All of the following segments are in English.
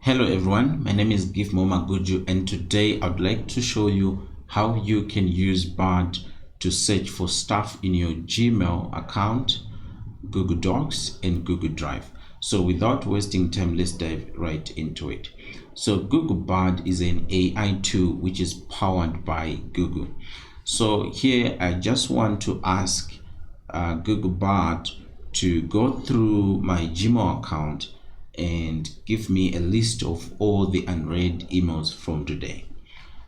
Hello everyone, my name is Gift Momaguju, and today I'd like to show you how you can use Bard to search for stuff in your Gmail account, Google Docs and Google Drive. So without wasting time, let's dive right into it. So Google Bard is an AI tool which is powered by Google. So here I just want to ask Google Bard to go through my Gmail account and give me a list of all the unread emails from today.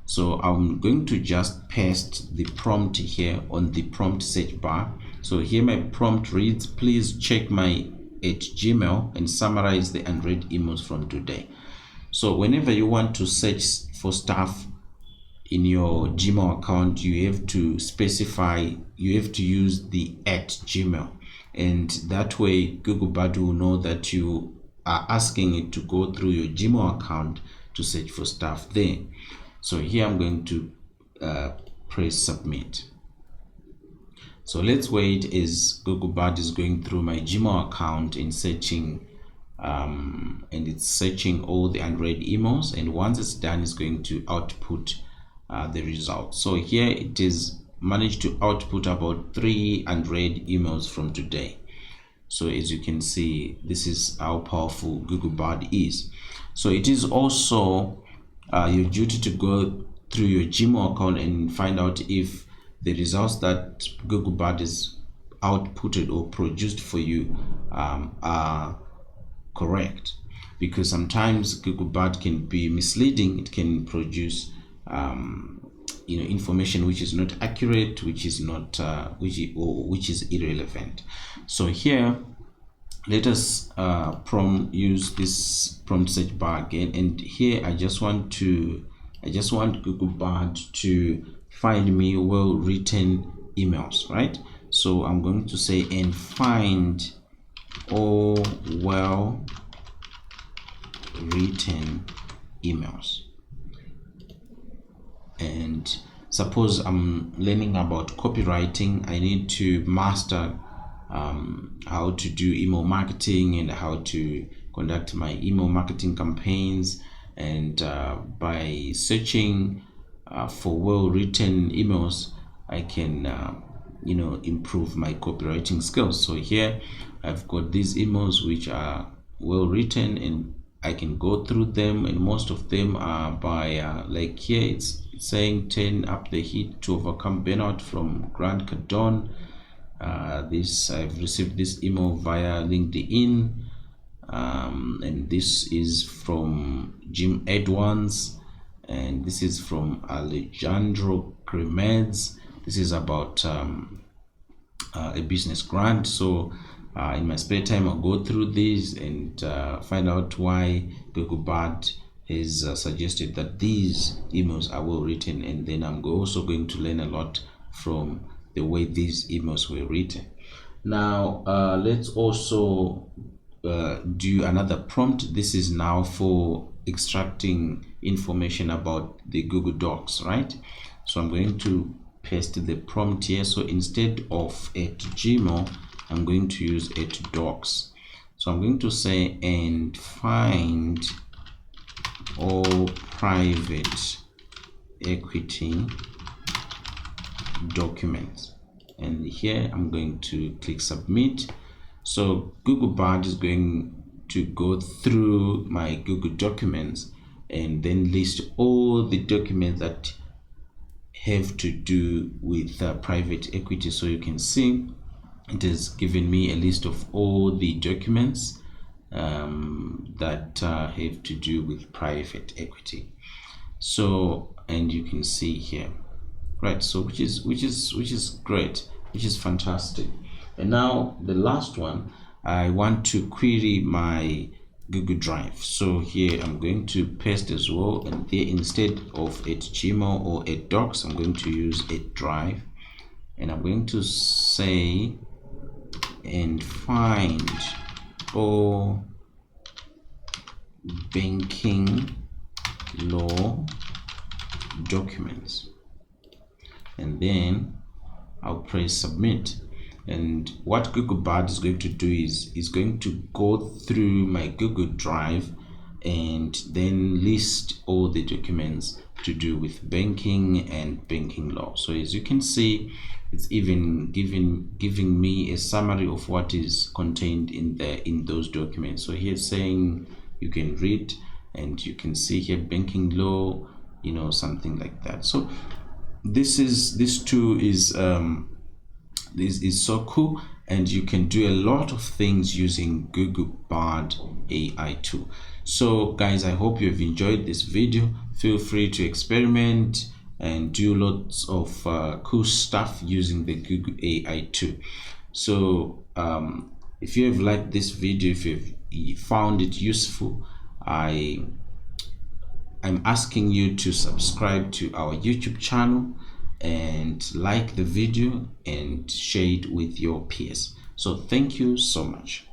So I'm going to just paste the prompt here on the prompt search bar. So here my prompt reads, please check my @gmail and summarize the unread emails from today. So whenever you want to search for stuff in your Gmail account, you have to specify, you have to use the @gmail, and that way Google Bard will know that you are asking it to go through your Gmail account to search for stuff there. So here I'm going to press submit. So let's wait as Google Bard is going through my Gmail account and searching and it's searching all the unread emails, and once it's done, it's going to output the results. So here it is managed to output about 3 unread emails from today. So as you can see, this is how powerful Google Bard is. So it is also your duty to go through your Gmail account and find out if the results that Google Bard is outputted or produced for you are correct, because sometimes Google Bard can be misleading. It can produce information which is not accurate, which is not which is irrelevant. So here let us use this prompt search bar again, and here I just want Google Bard to find me well-written emails, right? So I'm going to say, and find all well-written emails. And suppose I'm learning about copywriting, I need to master how to do email marketing and how to conduct my email marketing campaigns, and by searching for well-written emails, I can improve my copywriting skills. So here I've got these emails which are well written, and I can go through them, and most of them are by like here it's saying 10 up the heat to overcome burnout from Grant Cardone. I've received this email via LinkedIn, and this is from Jim Edwards, and this is from Alejandro Cremeds. This is about a business grant. So in my spare time, I'll go through these and find out why Google Bard has suggested that these emails are well written, and then I'm also going to learn a lot from the way these emails were written. Now let's also do another prompt. This is now for extracting information about the Google Docs, right? So I'm going to paste the prompt here. So instead of @gmail, I'm going to use @docs. So I'm going to say, and find all private equity documents, and here I'm going to click submit. So Google Bard is going to go through my Google documents and then list all the documents that have to do with private equity. So you can see it has given me a list of all the documents that have to do with private equity. So, and you can see here, right? So which is great, which is fantastic. And now the last one, I want to query my Google Drive. So here I'm going to paste as well, and there instead of @gmail or @docs, I'm going to use @drive, and I'm going to say, and find all banking law documents, and then I'll press submit. And what Google Bard is going to do is going to go through my Google Drive and then list all the documents to do with banking and banking law. So as you can see, it's even giving me a summary of what is contained in those documents. So here saying you can read, and you can see here banking law, something like that. So this tool is so cool, and you can do a lot of things using Google Bard AI tool. So guys, I hope you have enjoyed this video. Feel free to experiment and do lots of cool stuff using the Google AI tool. So if you have liked this video, if you've found it useful, I'm asking you to subscribe to our YouTube channel and like the video and share it with your peers. So thank you so much.